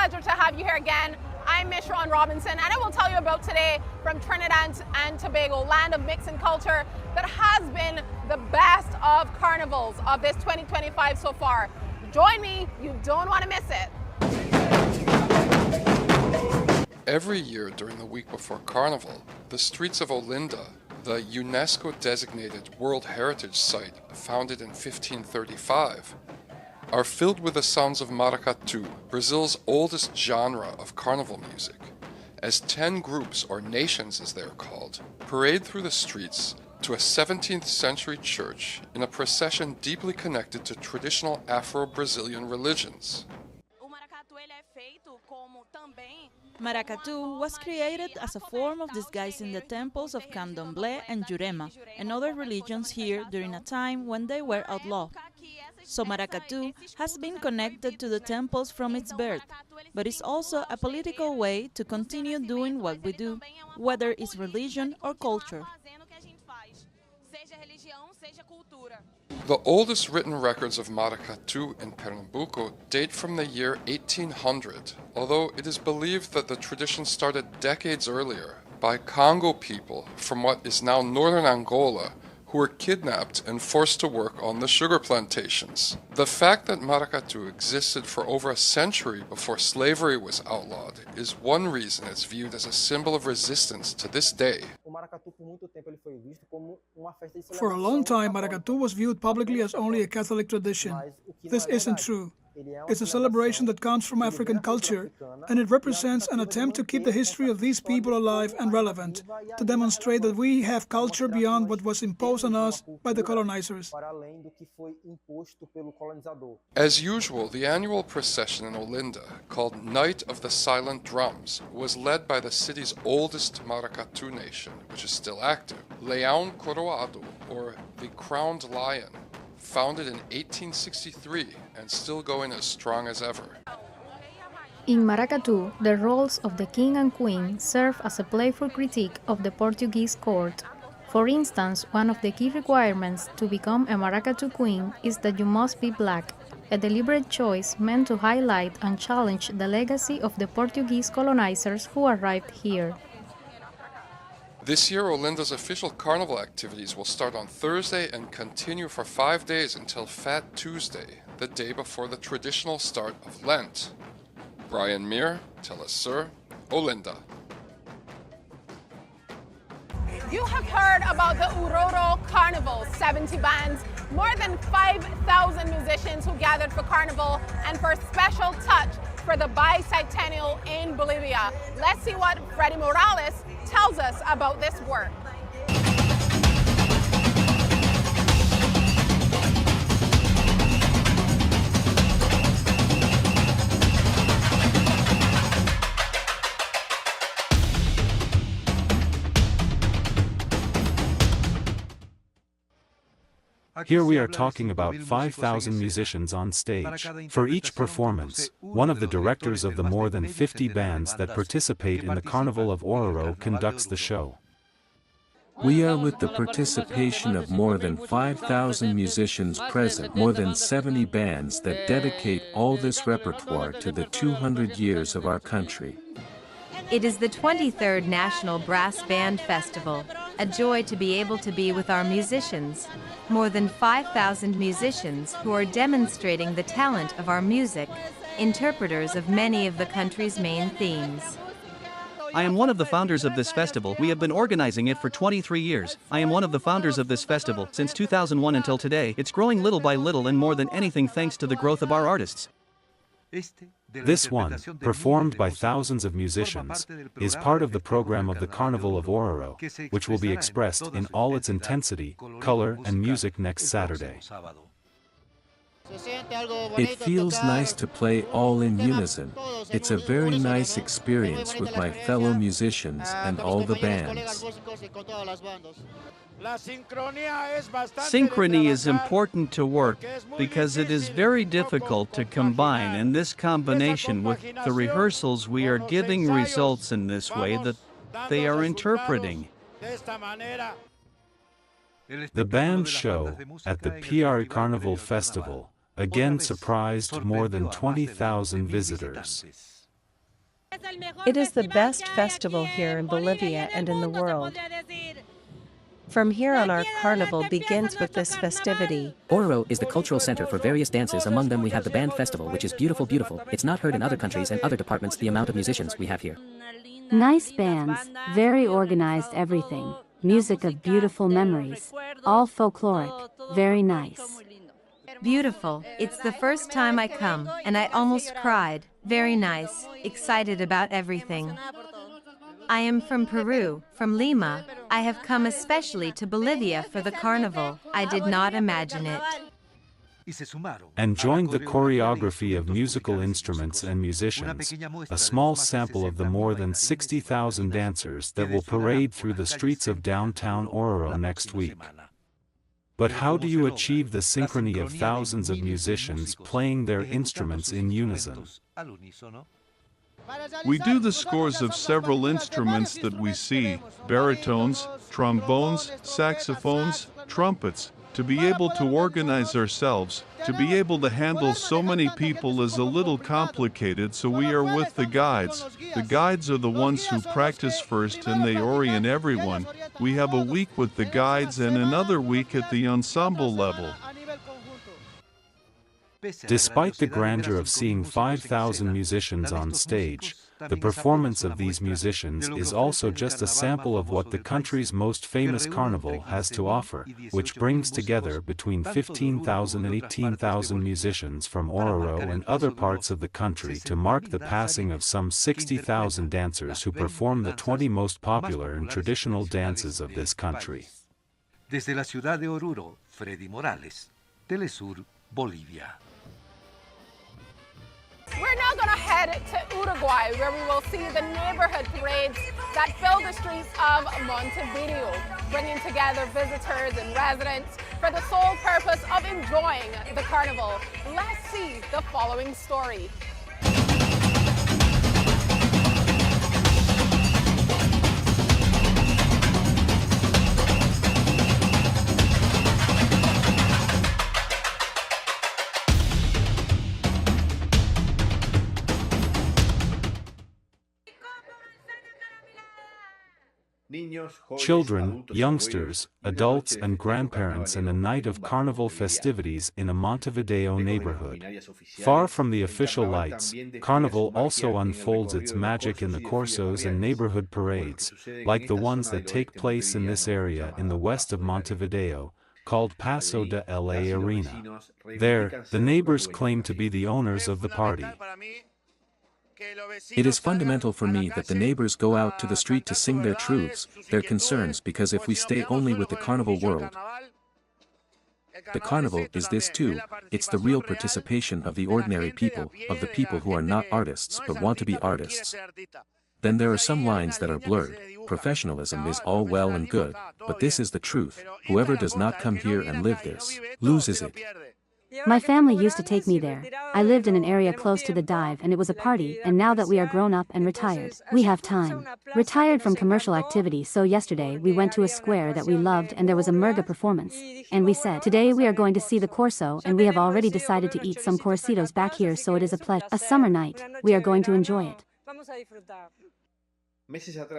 pleasure to have you here again. I'm Miss Ron Robinson, and I will tell you about today from Trinidad and Tobago, land of mix and culture that has been the best of carnivals of this 2025 so far. Join me, you don't want to miss it. Every year during the week before Carnival, the streets of Olinda, the UNESCO-designated World Heritage Site founded in 1535, are filled with the sounds of Maracatu, Brazil's oldest genre of carnival music, as 10 groups, or nations as they are called, parade through the streets to a 17th century church in a procession deeply connected to traditional Afro-Brazilian religions. Maracatu was created as a form of disguising the temples of Candomblé and Jurema and other religions here during a time when they were outlawed. So Maracatu has been connected to the temples from its birth, but it's also a political way to continue doing what we do, whether it's religion or culture. The oldest written records of Maracatu in Pernambuco date from the year 1800, although it is believed that the tradition started decades earlier by Congo people from what is now northern Angola, who were kidnapped and forced to work on the sugar plantations. The fact that Maracatu existed for over a century before slavery was outlawed is one reason it's viewed as a symbol of resistance to this day. For a long time, Maracatu was viewed publicly as only a Catholic tradition. This isn't true. It's a celebration that comes from African culture, and it represents an attempt to keep the history of these people alive and relevant, to demonstrate that we have culture beyond what was imposed on us by the colonizers. As usual, the annual procession in Olinda, called Night of the Silent Drums, was led by the city's oldest Maracatu nation, which is still active, Leão Coroado, or the Crowned Lion, founded in 1863 and still going as strong as ever. In Maracatu, the roles of the king and queen serve as a playful critique of the Portuguese court. For instance, one of the key requirements to become a Maracatu queen is that you must be black, a deliberate choice meant to highlight and challenge the legacy of the Portuguese colonizers who arrived here. This year, Olinda's official carnival activities will start on Thursday and continue for 5 days until Fat Tuesday, the day before the traditional start of Lent. Brian Meir, TeleSur, Olinda. You have heard about the Oruro Carnival, 70 bands, more than 5,000 musicians who gathered for Carnival and for a special touch for the bicentennial in Bolivia. Let's see what Freddie Morales tells us about this work. Here we are talking about 5,000 musicians on stage. For each performance, one of the directors of the more than 50 bands that participate in the Carnival of Oruro conducts the show. We are with the participation of more than 5,000 musicians present, more than 70 bands that dedicate all this repertoire to the 200 years of our country. It is the 23rd National Brass Band Festival, a joy to be able to be with our musicians. More than 5,000 musicians who are demonstrating the talent of our music, interpreters of many of the country's main themes. I am one of the founders of this festival. We have been organizing it for 23 years. I am one of the founders of this festival since 2001 until today. It's growing little by little and more than anything thanks to the growth of our artists. This one, performed by thousands of musicians, is part of the program of the Carnival of Oruro, which will be expressed in all its intensity, color and music next Saturday. It feels nice to play all in unison. It's a very nice experience with my fellow musicians and all the bands. Synchrony is important to work because it is very difficult to combine, and this combination with the rehearsals we are giving results in this way that they are interpreting. The band show at the PR Carnival Festival again surprised more than 20,000 visitors. It is the best festival here in Bolivia and in the world. From here on, our carnival begins with this festivity. Oruro is the cultural center for various dances. Among them we have the band festival, which is beautiful, beautiful. It's not heard in other countries and other departments the amount of musicians we have here. Nice bands, very organized everything, music of beautiful memories, all folkloric, very nice. Beautiful. It's the first time I come, and I almost cried. Very nice. Excited about everything. I am from Peru, from Lima. I have come especially to Bolivia for the carnival. I did not imagine it. And joined the choreography of musical instruments and musicians, a small sample of the more than 60,000 dancers that will parade through the streets of downtown Oruro next week. But how do you achieve the synchrony of thousands of musicians playing their instruments in unison? We do the scores of several instruments that we see, baritones, trombones, saxophones, trumpets. To be able to organize ourselves, to be able to handle so many people is a little complicated, so we are with the guides. The guides are the ones who practice first and they orient everyone. We have a week with the guides and another week at the ensemble level. Despite the grandeur of seeing 5,000 musicians on stage, the performance of these musicians is also just a sample of what the country's most famous carnival has to offer, which brings together between 15,000 and 18,000 musicians from Oruro and other parts of the country to mark the passing of some 60,000 dancers who perform the 20 most popular and traditional dances of this country. Desde la ciudad de Oruro, Freddy Morales, TeleSur, Bolivia. We're now going to head to Uruguay, where we will see the neighborhood parades that fill the streets of Montevideo, bringing together visitors and residents for the sole purpose of enjoying the carnival. Let's see the following story. Children, youngsters, adults and grandparents and a night of carnival festivities in a Montevideo neighborhood. Far from the official lights, Carnival also unfolds its magic in the corsos and neighborhood parades, like the ones that take place in this area in the west of Montevideo, called Paso de la Arena. There, the neighbors claim to be the owners of the party. It is fundamental for me that the neighbors go out to the street to sing their truths, their concerns, because if we stay only with the carnival world, the carnival is this too, it's the real participation of the ordinary people, of the people who are not artists but want to be artists. Then there are some lines that are blurred. Professionalism is all well and good, but this is the truth. Whoever does not come here and live this, loses it. My family used to take me there. I lived in an area close to the dive and it was a party, and now that we are grown up and retired, we have time. Retired from commercial activity, so yesterday we went to a square that we loved and there was a murga performance. And we said, today we are going to see the corso and we have already decided to eat some corcitos back here, so it is a pleasure. A summer night, we are going to enjoy it.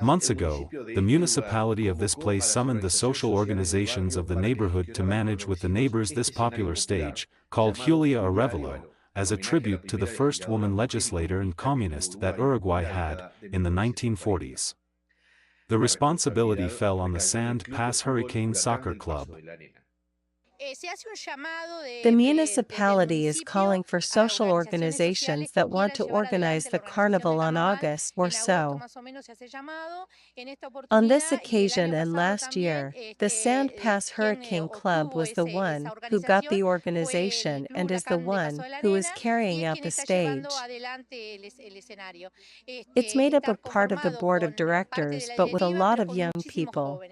Months ago, the municipality of this place summoned the social organizations of the neighborhood to manage with the neighbors this popular stage, called Julia Arevalo, as a tribute to the first woman legislator and communist that Uruguay had, in the 1940s. The responsibility fell on the Sand Pass Hurricane Soccer Club. The municipality is calling for social organizations that want to organize the carnival on August or so. On this occasion and last year, the Sand Pass Hurricane Club was the one who got the organization and is the one who is carrying out the stage. It's made up of part of the board of directors, but with a lot of young people.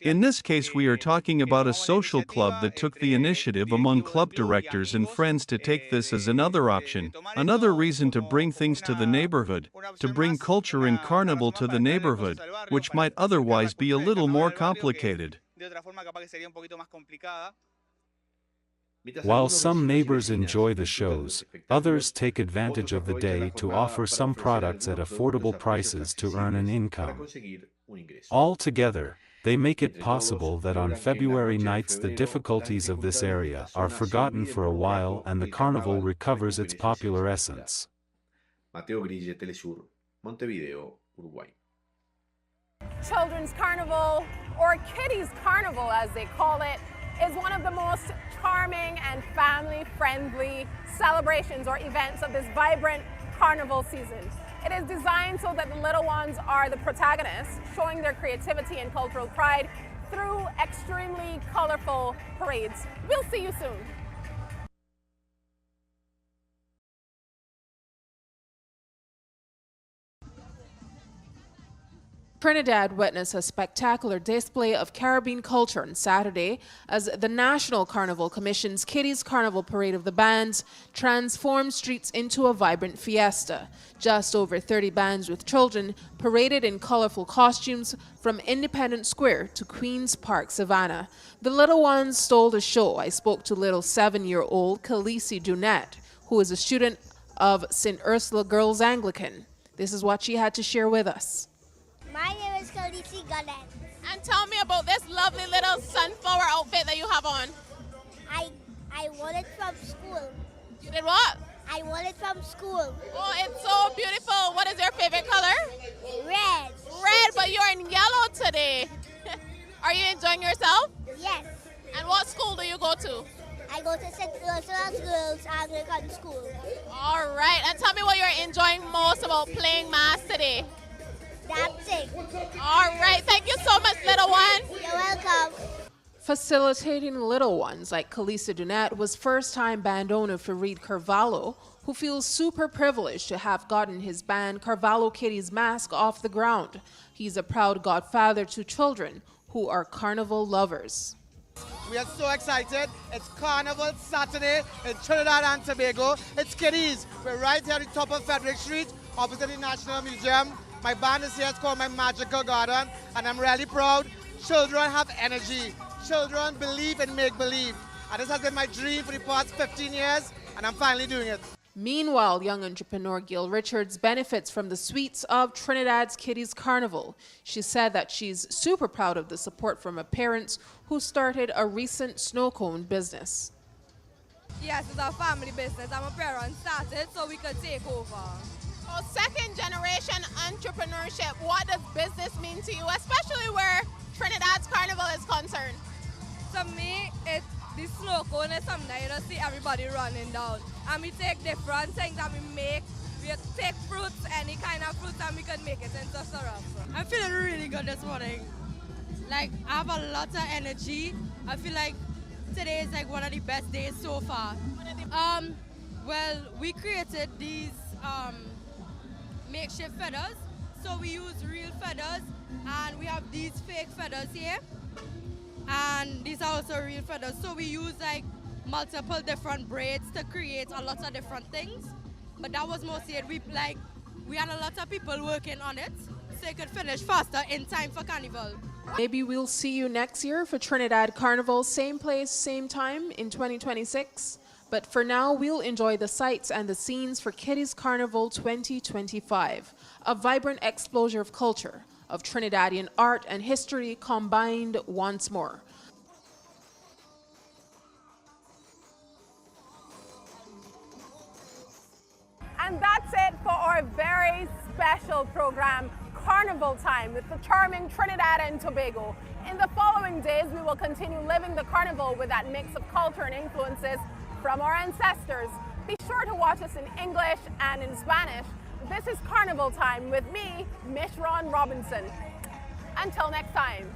In this case, we are talking about a social club that took the initiative among club directors and friends to take this as another option, another reason to bring things to the neighborhood, to bring culture and carnival to the neighborhood, which might otherwise be a little more complicated. While some neighbors enjoy the shows, others take advantage of the day to offer some products at affordable prices to earn an income. Altogether, they make it possible that on February nights the difficulties of this area are forgotten for a while and the carnival recovers its popular essence. Matteo Grige, TeleSur, Montevideo, Uruguay. Children's Carnival, or Kiddies Carnival as they call it, is one of the most charming and family-friendly celebrations or events of this vibrant carnival season. It is designed so that the little ones are the protagonists, showing their creativity and cultural pride through extremely colorful parades. We'll see you soon. Trinidad witnessed a spectacular display of Caribbean culture on Saturday as the National Carnival Commission's Kiddies Carnival Parade of the Bands transformed streets into a vibrant fiesta. Just over 30 bands with children paraded in colorful costumes from Independence Square to Queen's Park, Savannah. The little ones stole the show. I spoke to little 7-year-old Khaleesi Dunette, who is a student of St. Ursula Girls Anglican. This is what she had to share with us. My name is Khaleesi Dunette. And tell me about this lovely little sunflower outfit that you have on. I won it from school. You did what? I won it from school. Oh, it's so beautiful. What is your favorite color? Red. Red, but you're in yellow today. Are you enjoying yourself? Yes. And what school do you go to? I go to St. Ursula Girls Anglican School. All right. And tell me what you're enjoying most about playing mass today. Dancing. All right. Thank you so much, little one. You're welcome. Facilitating little ones like Khaleesi Dunette was first-time band owner Farid Carvalho, who feels super privileged to have gotten his band Carvalho Kiddies mask off the ground. He's a proud godfather to children who are carnival lovers. We are so excited. It's Carnival Saturday in Trinidad and Tobago. It's Kiddies. We're right here at the top of Frederick Street, opposite the National Museum. My band is here. It's called My Magical Garden, and I'm really proud. Children have energy. Children believe and make believe. And this has been my dream for the past 15 years, and I'm finally doing it. Meanwhile, young entrepreneur Gail Richards benefits from the sweets of Trinidad's Kiddies Carnival. She said that she's super proud of the support from her parents who started a recent snow cone business. Yes, it's a family business. I'm a parent started so we could take over. So second generation entrepreneurship, what does business mean to you, especially where Trinidad's Carnival is concerned? To me, the snow cone is something that you don't see everybody running down. And we take different things that we make. We take fruits, any kind of fruits, and we can make it into syrup. I'm feeling really good this morning. Like, I have a lot of energy. I feel like today is like one of the best days so far. Well, we created these makeshift feathers. So we use real feathers, and we have these fake feathers here. And these are also real feathers. So we use like multiple different braids to create a lot of different things. But that was mostly it. We had a lot of people working on it so it could finish faster in time for Carnival. Maybe we'll see you next year for Trinidad Carnival, same place, same time in 2026. But for now, we'll enjoy the sights and the scenes for Kiddies Carnival 2025, a vibrant explosion of culture, of Trinidadian art and history combined once more. And that's it for our very special program, Carnival Time, with the charming Trinidad and Tobago. In the following days, we will continue living the carnival with that mix of culture and influences from our ancestors. Be sure to watch us in English and in Spanish. This is Carnival Time with me, Miss Ron Robinson. Until next time.